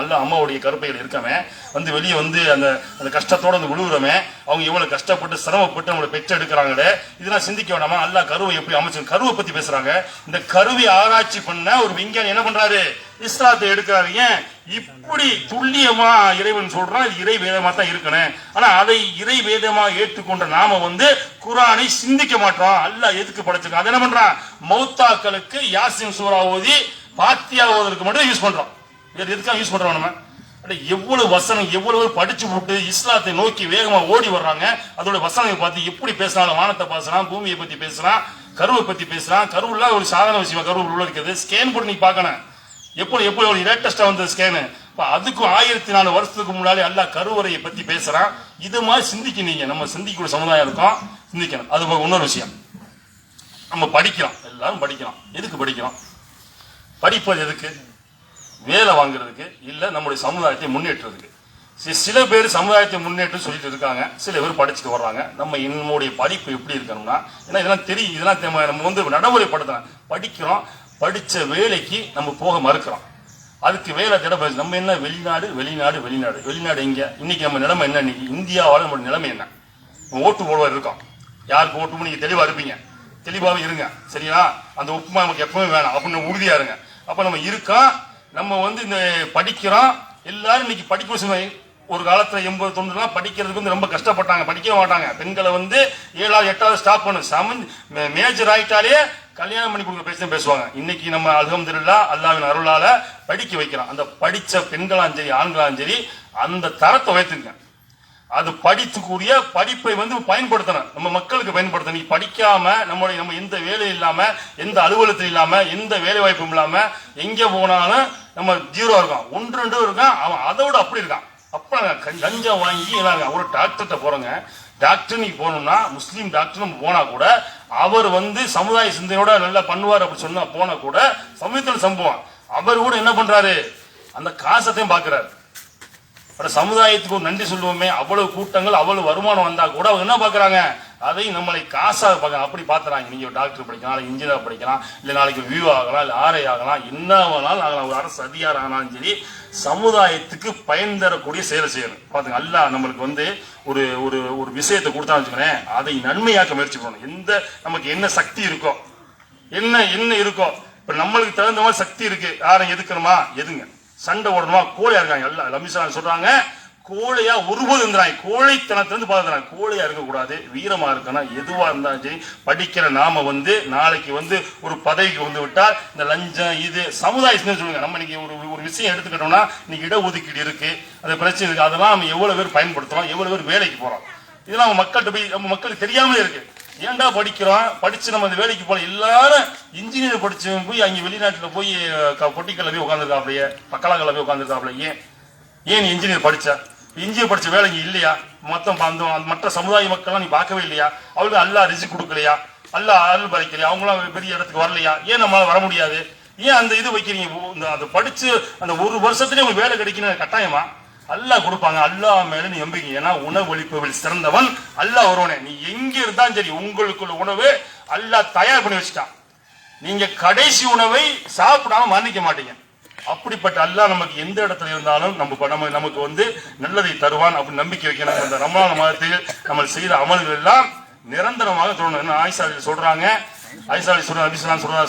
அல்லாஹ் அம்மாவுடைய கருப்பைகள் இருக்கமே வந்து வெளியே வந்து அந்த கஷ்டத்தோட வந்து விழுவுறமே, அவங்க எவ்வளவு கஷ்டப்பட்டு சிரமப்பட்டு நம்மளை பெற்று எடுக்கிறாங்களே, இதெல்லாம் சிந்திக்க வேண்டாமா? அல்லாஹ் கருவை எப்படி அமைச்சு, கருவை பத்தி பேசுறாங்க. இந்த கருவை ஆராய்ச்சி பண்ண ஒரு விஞ்ஞானி என்ன பண்றாரு, இஸ்லாத்தை எடுக்கிறாரு. ஏன் இப்படி துல்லியமா இறைவன் சொல்றான், இது இறை வேதமா தான் இருக்கணும். ஆனா அதை இறை வேதமா ஏற்றுக்கொண்ட நாம வந்து குர்ஆனை சிந்திக்க மாட்டோம். அல்லாஹ் எதுக்கு படைச்சிருக்கான், அதை என்ன பண்றான், மௌத்தாக்களுக்கு யாசின் சூரா ஓதி பாத்தியா ஓதுறதுக்கு மட்டும் யூஸ் பண்றோம். எதுக்காக யூஸ் பண்றோம் நம்ம? எவ்வளவு வசனம், எவ்வளவு படிச்சு போட்டு இஸ்லாத்தை நோக்கி வேகமா ஓடி வர்றாங்க. அதோட வசனத்தை பார்த்து எப்படி பேசுறாங்க, வானத்தை பேசுறான், பூமியை பத்தி பேசுறான், கருவை பத்தி பேசுறான். கருவுல ஒரு சாதாரண விஷயம், கருவு உள்ள இருக்கிறது ஸ்கேன் போட்டு நீங்க பாக்கணும். எப்படி லேட்டஸ்டா வந்த ஸ்கேனு, அதுக்கும் 1400 வருஷத்துக்கு முன்னாடி அல்லாஹ் கருவறையை பத்தி பேசுறான். இது மாதிரி சிந்திக்க, நீங்க நம்ம சிந்திக்கக்கூடிய சமுதாயம் இருக்கோம், சிந்திக்கணும். அது இன்னொரு விஷயம், நம்ம படிக்கிறோம், எல்லாரும் படிக்கிறோம். எதுக்கு படிக்கிறோம்? படிப்பது எதுக்கு? வேலை வாங்குறதுக்கு இல்ல, நம்முடைய சமுதாயத்தை முன்னேற்றதுக்கு. சில பேர் சமுதாயத்தை முன்னேற்றம் சொல்லிட்டு இருக்காங்க, சில பேர் படிச்சுட்டு வர்றாங்க. நம்முடைய படிப்பு எப்படி இருக்கணும்னா, ஏன்னா இதெல்லாம் தெரியும், இதெல்லாம் நம்ம வந்து நடைமுறைப்படுத்தலாம். படிக்கிறோம், படிச்ச வேலைக்கு நம்ம போக மறுக்கிறோம். அதுக்கு வேலை தேட நம்ம என்ன வெளிநாடு எங்க? இன்னைக்கு நம்ம நிலைமை என்ன? இன்னைக்கு இந்தியாவால நம்ம நிலைமை என்ன? ஓட்டு போடுவார் இருக்கோம், யாருக்கு ஓட்டு போட நீங்க தெளிவா இருப்பீங்க, தெளிவாவே இருங்க, சரியா? அந்த உப்புமா நமக்கு எப்பவுமே வேணாம் அப்படின்னு உறுதியா இருங்க. அப்ப நம்ம இருக்கோம், நம்ம வந்து இந்த படிக்கிறோம். எல்லாரும் இன்னைக்கு படிக்க, ஒரு காலத்துல 80-90 படிக்கிறதுக்கு வந்து ரொம்ப கஷ்டப்பட்டாங்க, படிக்க மாட்டாங்க. பெண்களை வந்து 7வது 8வது ஸ்டாப் பண்ணு, மேஜர் ஆயிட்டாலே கல்யாணம் பண்ணி கொடுக்க பேசுவாங்க. இன்னைக்கு நம்ம அல்ஹம்துலில்லாஹ் அல்லாஹ்வின் அருளால படிக்க வைக்கிறோம். அந்த படிச்ச பெண்களாம் சரி ஆண்களாம் சரி அந்த தரத்தை உயர்த்துங்க. அது படித்துக்கூடிய படிப்பை வந்து பயன்படுத்தணும், நம்ம மக்களுக்கு பயன்படுத்தணும். நீ படிக்காம நம்ம எந்த வேலை இல்லாம, எந்த அலுவலகத்தில் இல்லாம, எந்த வேலை வாய்ப்பும் இல்லாம எங்க போனாலும் நம்ம 0 இருக்கான், 1-2 இருக்கான், அவன் அதோட அப்படி இருக்கான். அப்ப லஞ்சம் வாங்கி ஒரு டாக்டர்கிட்ட போறோங்க, டாக்டர் நீ போனோம்னா முஸ்லீம் டாக்டர் போனா கூட அவர் வந்து சமுதாய சிந்தனையோட நல்லா பண்ணுவார் அப்படி சொன்னா போனா கூட சமயத்தில் சம்பவம் அவர் கூட என்ன பண்றாரு, அந்த காசத்தையும் பாக்குறாரு. சமுதாயத்துக்கு ஒரு நன்றி சொல்லுவோமே, அவ்வளவு கூட்டங்கள் அவ்வளவு வருமானம் வந்தா கூட அவங்க என்ன பாக்குறாங்க, அதை நம்மளை காசாக பார்க்க அப்படி பாத்துறாங்க. நீங்க ஒரு டாக்டர் படிக்கலாம், நாளைக்கு இன்ஜினியர் படிக்கலாம், இல்ல நாளைக்கு வியூ ஆகலாம், இல்ல ஆர்ஐ ஆகலாம், என்ன வேணாலும் ஆகலாம், ஒரு அரசு அதிகாரம் ஆனாலும் சரி, சமுதாயத்துக்கு பயன் தரக்கூடிய செயலை செய்யணும். பாத்துங்க, அல்லாஹ் நம்மளுக்கு வந்து ஒரு ஒரு ஒரு விஷயத்தை கொடுத்தா வச்சுக்கிறேன், அதை நன்மையாக்க முயற்சி பண்ணணும். எந்த நமக்கு என்ன சக்தி இருக்கோ, என்ன என்ன இருக்கோ, இப்ப நம்மளுக்கு தகுந்த மாதிரி சக்தி இருக்கு, யாரும் எதுக்கணுமா எதுங்க, சண்டை ஓடணுமா, கோழையா இருக்காங்க எல்லாம் நபிசா சொல்றாங்க, கோழையா ஒருபோது இருந்தாங்க, கோழைத்தனத்திலிருந்து பாதுகாக்கிறாங்க. கோழையா இருக்கக்கூடாது, வீரமா இருக்கணும். எதுவா இருந்தாலும் சரி, படிக்கிற நாம வந்து நாளைக்கு வந்து ஒரு பதவிக்கு வந்து விட்டால் இந்த லஞ்சம் இது சமுதாயம் சொல்லுங்க. நம்ம இன்னைக்கு ஒரு விஷயம் எடுத்துக்கிட்டோம்னா இன்னைக்கு இடஒதுக்கீடு இருக்கு, அந்த பிரச்சனை இருக்கு, அதெல்லாம் நம்ம எவ்வளவு பேர் பயன்படுத்துறோம், எவ்வளவு பேர் வேலைக்கு போறோம், இதெல்லாம் நம்ம மக்கள்கிட்ட போய் நம்ம மக்களுக்கு தெரியாமலே இருக்கு. ஏன்டா படிக்கிறோம், படிச்சு நம்ம அந்த வேலைக்கு போல, எல்லாரும் இன்ஜினியர் படிச்சு போய் அங்க வெளிநாட்டுல போய் பொட்டிக்கல்ல போய் உட்காந்துருக்காப்லையே, பக்கலாக்கல்ல போய் உட்காந்துருக்காப்லையே. ஏன் இன்ஜினியர் படிச்ச, இன்ஜினியர் படிச்ச வேலைக்கு இல்லையா, மற்ற சமுதாய மக்கள்லாம் நீ பார்க்கவே இல்லையா, அவளுக்கு அல்லா ரிஸ்க் கொடுக்கலையா, அல்லா அருள் பறிக்கலையா, அவங்களாம் பெரிய இடத்துக்கு வரலையா, ஏன் நம்மளால வர முடியாது, ஏன் அந்த இது வைக்கிறீங்க, அதை படிச்சு அந்த ஒரு வருஷத்துலயே உங்களுக்கு வேலை கிடைக்கணும் கட்டாயமா, அல்லாஹ் கொடுப்பாங்க. அல்லாஹ் மேல நீ நம்பிக்கை, ஏன்னா உணவளிப்பவள் சிறந்தவன் அல்லாஹ் ஒருவனே. நீ எங்க இருந்தாலும் சரி, உங்களுக்குள்ள உணவு அல்லாஹ் தயார் பண்ணி வச்சுட்டான். நீங்க கடைசி உணவை சாப்பிடாம மரணிக்க மாட்டீங்க. அப்படிப்பட்ட அல்லாஹ் நமக்கு எந்த இடத்துல இருந்தாலும் நமக்கு வந்து நல்லதை தருவான் அப்படின்னு நம்பிக்கை வைக்கணும். அந்த ரமலான் மாதத்தில் நம்ம செய்த அமல்கள் எல்லாம் நிரந்தரமாக தொடரணும். ஆயிஷா சொல்றாங்க,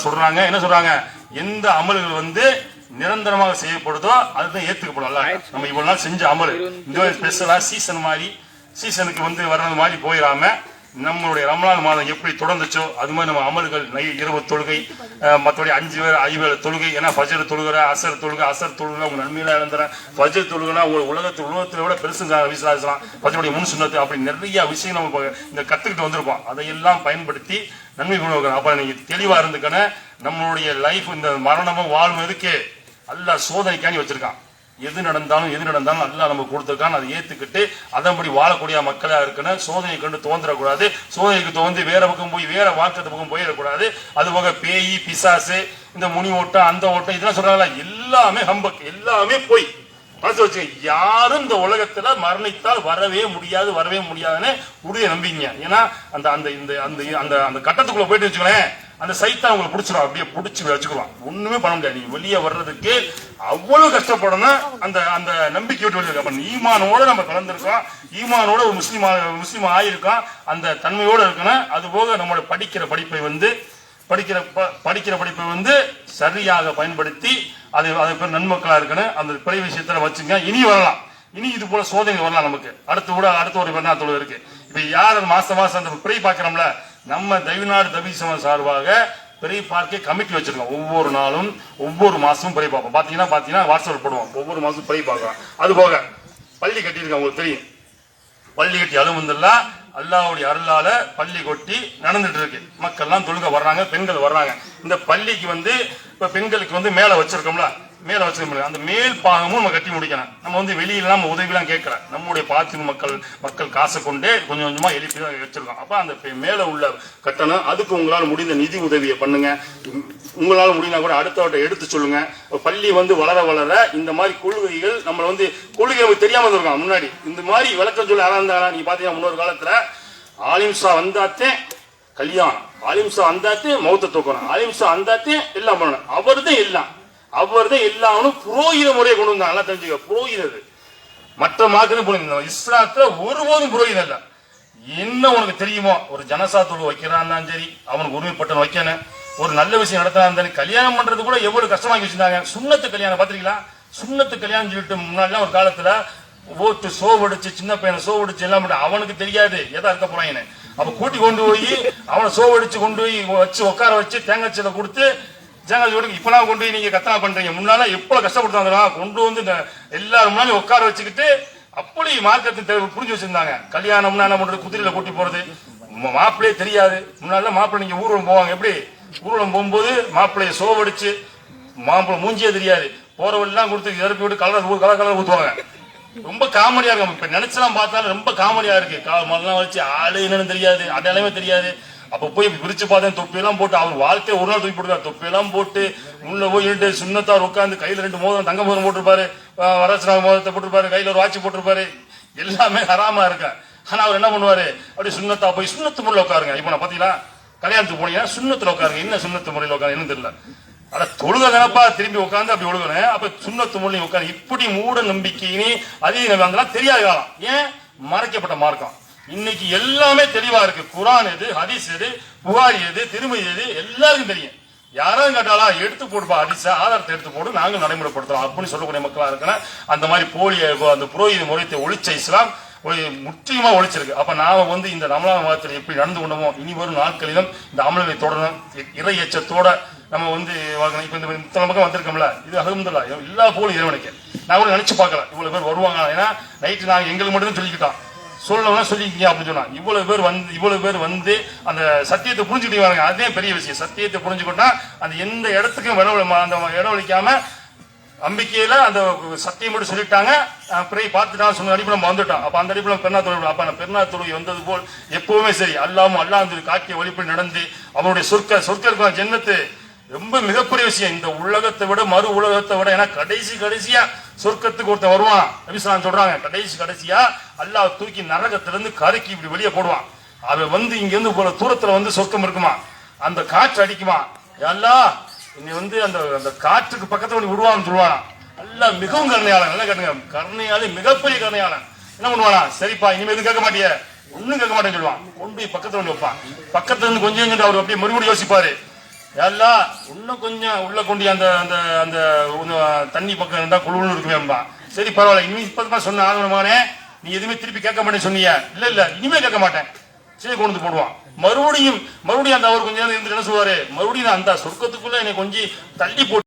சொல்றாங்க என்ன சொல்றாங்க, எந்த அமல்கள் வந்து நிரந்தரமாக செய்யப்படுதோ அதுதான் ஏத்துக்கப்படும். நம்ம இவ்வளவு நாள் செஞ்ச அமல் இந்த ஸ்பெஷலா சீசன் மாதிரி சீசனுக்கு வந்து வர்றது மாதிரி போயிடாம நம்மளுடைய ரமலான் மாதம் எப்படி தொடர்ந்துச்சோ அது மாதிரி நம்ம அமல்கள் இரவு தொழுகை, மற்றபடி 5 தொழுகை, ஏன்னா ஃபஜர் தொழுகிற, அசர் தொழுகை உங்க நன்மையில இழந்துறேன், ஃபஜர் தொழுகைனா உங்க உலகத்தை விட பெருசுங்க விசுவாசலாம், ஃபஜருடைய முன் சுண்ணத்து, அப்படி நிறைய விஷயம் நம்ம இந்த கத்துக்கிட்டு வந்திருப்போம். அதையெல்லாம் பயன்படுத்தி நன்மை கொண்டு அப்ப நீங்க தெளிவா இருந்துக்கணும். நம்மளுடைய லைஃப் இந்த மரணமும் வாழும் எதுக்கு அல்லாஹ் சோதனைக்காண்டி வச்சிருக்கான். எது நடந்தாலும் அல்லாஹ் நம்ம கொடுத்திருக்கான், அதை ஏத்துக்கிட்டு அதன்படி வாழக்கூடிய மக்களா இருக்கணும். சோதனை கண்டு தோன்றக்கூடாது, சோதனைக்கு தோன்றி வேற பக்கம் போய் வேற வாழ்க்கை பக்கம் போயிடக்கூடாது. அது போக பேய் பிசாசு, இந்த முனி ஓட்டம் அந்த ஓட்டம் இதெல்லாம் சொல்றாங்களா, எல்லாமே ஹம்பக், எல்லாமே போய் மனசு வச்சு. யாரும் இந்த உலகத்துல மரணித்தால் வரவே முடியாதுன்னு உறுதியை நம்பிங்க. ஏன்னா அந்த அந்த அந்த அந்த கட்டத்துக்குள்ள போயிட்டு வச்சுக்கோங்களேன், அந்த சைத்தான் உங்களை பிடிச்சிடும், அப்படியே பிடிச்சி வச்சுக்கலாம், ஒண்ணுமே பண்ண முடியாது. நீங்க வெளியே வர்றதுக்கு அவ்வளவு கஷ்டப்படணும். அந்த அந்த நம்பிக்கை விட்டு வெளியே அப்ப ஈமானோட நம்ம கலந்துருக்கோம், ஈமானோட ஒரு முஸ்லீம் ஆயிருக்கோம், அந்த தன்மையோட இருக்கணும். அது போக நம்மளோட படிக்கிற படிப்பை வந்து சரியாக பயன்படுத்தி அதை பேர் நன்மக்களா இருக்கணும். அந்த பிறை விஷயத்துல வச்சுங்க. இனி வரலாம், இனி இது போல சோதனை வரலாம் நமக்கு. அடுத்த ஒரு பெருநாள் இருக்கு. இப்ப யார் மாசம் அந்த பிறை பாக்குறோம்ல, நம்ம தவிநாடு தவிசம சார்பாக பிறை பார்க்க கமிட்டி வச்சிருக்கோம். ஒவ்வொரு நாளும் ஒவ்வொரு மாசமும் பிறை பார்ப்போம். பாத்தீங்கன்னா வாட்ஸ்அப் போடுவோம், ஒவ்வொரு மாசமும் பிறை பார்க்கலாம். அது போக பள்ளி கட்டியிருக்கோம், உங்களுக்கு தெரியும், பள்ளி கட்டி அலுவலா அல்லாஹ்வுடைய அருளால பள்ளி கொட்டி நடந்துட்டு இருக்கு. மக்கள்லாம் தொழுக வர்றாங்க, பெண்கள் வர்றாங்க. இந்த பள்ளிக்கு வந்து இப்ப பெண்களுக்கு வந்து மேல வச்சிருக்கோம்ல, அந்த மேல் பாகமும் நம்ம கட்டி முடிக்கணும். நம்ம வந்து வெளியில நம்ம உதவிலாம் கேட்கல, நம்முடைய பாத்தின் மக்கள் காசை கொண்டே கொஞ்சம் கொஞ்சமா எழுப்பி தான் வச்சிருக்கோம். அப்ப அந்த மேல உள்ள கட்டணம், அதுக்கு உங்களால முடிந்த நிதி உதவியை பண்ணுங்க. உங்களால முடியினா கூட அடுத்தவட்ட எடுத்து சொல்லுங்க. பள்ளி வந்து வளர வளர இந்த மாதிரி கொள்கைகள் நம்ம வந்து கொள்கை நமக்கு தெரியாம இருக்காங்க. முன்னாடி இந்த மாதிரி விளக்கம் சொல்ல ஆரம்பிந்தாங்க. நீங்க பாத்தீங்கன்னா முன்னொரு காலத்துல ஆலிம்சா வந்தாத்தே கல்யாணம், ஆலிம்சா வந்தாத்தே மௌத்த தூக்கணும், ஆலிம்சா வந்தாத்தே எல்லாம் பண்ணணும், அவர்தான் எல்லாரும் புரோகித முறையை கொண்டு வந்தாங்க. நல்லா தெரிஞ்சுக்க, புரோகிதது மற்ற மார்க்கு இஸ்லாத்துல ஒருபோதும் புரோகிதம் இல்ல. என்ன உனக்கு தெரியுமோ, ஒரு ஜனசா தொழு வைக்கிறான்னு சரி, அவனுக்கு உரிமைப்பட்டன் வைக்கணும், ஒரு நல்ல விஷயம் நடத்தினா கல்யாணம் பண்றது கூட எவ்வளவு கஷ்டமாக்கி வச்சிருந்தாங்க. சுண்ணத்து கல்யாணம் பாத்திருக்கீங்களா? சுண்ணத்து கல்யாணம் சொல்லிட்டு முன்னாடிலாம் ஒரு காலத்துல ஓட்டு சோவடிச்சு, சின்ன பையனை சோவடிச்சு எல்லாம் பண்ண, அவனுக்கு தெரியாது எதா இருக்க போறாங்கன்னு. அப்ப கூட்டி கொண்டு போய் அவனை சோவடிச்சு கொண்டு போய் வச்சு உட்கார வச்சு தேங்காய் சீலை கொடுத்து இப்பெல்லாம் கொண்டு போய் நீங்க கத்தனா பண்றீங்க. முன்னால எவ்வளவு கஷ்டப்படுத்தாங்க, கொண்டு வந்து எல்லாரும் முன்னாலும் உட்கார வச்சுக்கிட்டு அப்படி மார்க்கத்தை புரிஞ்சு வச்சிருந்தாங்க. கல்யாணம்னா என்ன பண்றது, குதிரையில கூட்டி போறது, மாப்பிள்ளையே தெரியாது. முன்னால மாப்பிள்ளை நீங்க ஊர்வலம் போவாங்க, எப்படி ஊர்வலம் போகும்போது மாப்பிள்ளைய சோவடிச்சு, மாப்பிள்ளை மூஞ்சியே தெரியாது, போறவெல்லாம் கொடுத்து இறப்பி விட்டு கலர் ஊத்துவாங்க. ரொம்ப காமெடியா இருக்கும். இப்ப நினைச்சலாம் பார்த்தாலும் ரொம்ப காமெடியா இருக்கு. மல்லாம் வச்சு ஆளு என்னன்னு தெரியாது, அடையாளமே தெரியாது. அப்ப போய் விரிச்சு பார்த்தேன், தொப்பியெல்லாம் போட்டு அவர் வாழ்க்கையை ஒரு நாள் தூக்கி போட்டுருக்காரு. தொப்பியெல்லாம் போட்டு உள்ள போய் இருந்து சுண்ணத்தார் உட்காந்து கையில 2 மோதிரம், தங்க மோதிரம் போட்டிருப்பாரு, வரசனாக மோதிரத்தை போட்டிருப்பாரு, கையில ஒரு வாட்சி போட்டிருப்பாரு. எல்லாமே ஹராமா இருக்க. ஆனா அவர் என்ன பண்ணுவாரு, அப்படி சுண்ணத்தா போய் சுண்ணத்து முறையில் உட்காருங்க. இப்ப நான் பாத்தீங்களா, கல்யாணத்துக்கு போனீங்கன்னா சுண்ணத்துல உட்காருங்க. என்ன சுண்ணத்து முறையில் உட்காரு என்ன தெரியல. ஆனா தொழுகப்பா திரும்பி உட்காந்து அப்படி ஒழுகணும். அப்ப சுண்ணத்து முறையில் உட்காந்து இப்படி மூட நம்பிக்கையினே அதிகம் அதெல்லாம் தெரியாத காலம். ஏன்? மறைக்கப்பட்ட மார்க்கம். இன்னைக்கு எல்லாமே தெளிவா இருக்கு. குரான் எது, ஹதீஸ் எது, புகாரி எது, திருமதி எது, எல்லாருக்கும் தெரியும். யாராவது கேட்டாலா எடுத்து போடுப்பா, ஹதீஸ ஆதாரத்தை எடுத்து போடு, நாங்க நடைமுறைப்படுத்துறோம் அப்படின்னு சொல்லக்கூடிய மக்களா இருக்கணும். அந்த மாதிரி போலிய அந்த புரோகித முறையத்தை ஒழிச்ச இஸ்லாம் முற்றிலுமா ஒழிச்சிருக்கு. அப்ப நாம இந்த ரமலான் மாதத்தில் எப்படி நடந்து கொண்டோமோ இனி வரும் நாட்களிலும் இந்த அமலை தொடரணும். இறை எச்சத்தோட நம்ம வாங்கணும். இப்ப இந்த இத்தனை பக்கம் வந்திருக்கோம்ல, இது அல்ஹம்துலில்லாஹ் எல்லா போலும் இறைவனுக்கு. நான் கூட நினைச்சு பார்க்கல இவ்வளவு பேர் வருவாங்க. ஏன்னா நைட்டு நாங்க எங்களுக்கு மட்டும் சொல்லிக்கிட்டோம், சொல்லணும்னா சொல்லிக்கிங்க அப்படின்னு சொன்னா இவ்வளவு பேர் வந்து அந்த சத்தியத்தை புரிஞ்சுக்கிட்டு வராங்க. அதே பெரிய விஷயம். சத்தியத்தை புரிஞ்சுக்கிட்டா அந்த எந்த இடத்துக்கும் அந்த இடவழிக்காம நம்பிக்கையில அந்த சத்தியம் மட்டும் சொல்லிட்டாங்க, பிறகு பார்த்துட்டாங்க சொன்ன அடிப்படை நம்ம வந்துட்டோம். அப்ப அந்த அடிப்படை பெருநா தொழில் அப்ப அந்த பெருநா தொழில் வந்தது போல் எப்பவுமே சரி அல்லாஹ் காட்டிய வழிபடி நடந்து அவனுடைய சொற்க ஜன்னத்து ரொம்ப மிகப்பெரிய விஷயம். இந்த உலகத்தை விட மறு உலகத்தை விட, ஏன்னா கடைசியா சொர்க்கத்துக்கு ஒருத்தன் வருவான். நபிஸ்லாம் சொல்றாங்க, கடைசியா அல்லாஹ் தூக்கி நரகத்திலிருந்து கரைக்கு இப்படி வெளியே போடுவான். அவன் இங்க இருந்து போல தூரத்துல சொர்க்கம் இருக்குமா, அந்த காற்று அடிக்குமா, அல்லாஹ் இன்னை அந்த காற்றுக்கு பக்கத்துல விடுவான்னு சொல்லுவான். அல்லாஹ் மிகவும் கருணையாளன். நல்லா கேட்டுங்க, கருணையாளி மிகப்பெரிய கருணையாளன். என்ன பண்ணுவானா, சரிப்பா இனிமே எதுவும் கேட்க மாட்டிய, ஒண்ணும் கேட்க மாட்டேன்னு சொல்லுவான். கொண்டு போய் பக்கத்துல வைப்பான். பக்கத்துல இருந்து கொஞ்சம் அவர் அப்படியே மறுபடியும் யோசிப்பாரு, எல்லாம் இன்னும் கொஞ்சம் உள்ள கொண்டு அந்த அந்த அந்த தண்ணி பக்கம் இருந்தா குழுன்னு இருக்குமே. சரி பரவாயில்ல, இனிமே இப்ப சொன்ன ஆகணுமானே, நீ எதுவுமே திருப்பி கேட்க மாட்டேன்னு சொன்னீங்க. இல்ல இனிமே கேட்க மாட்டேன். சரி கொண்டு வந்து போடுவான். மறுபடியும் அந்த அவர் கொஞ்சம் நேரம் இருந்துட்டு என்ன சொல்லுவாரு, மறுபடியும் அந்த சொர்க்கத்துக்குள்ள என்னை கொஞ்சம் தள்ளி போட்டு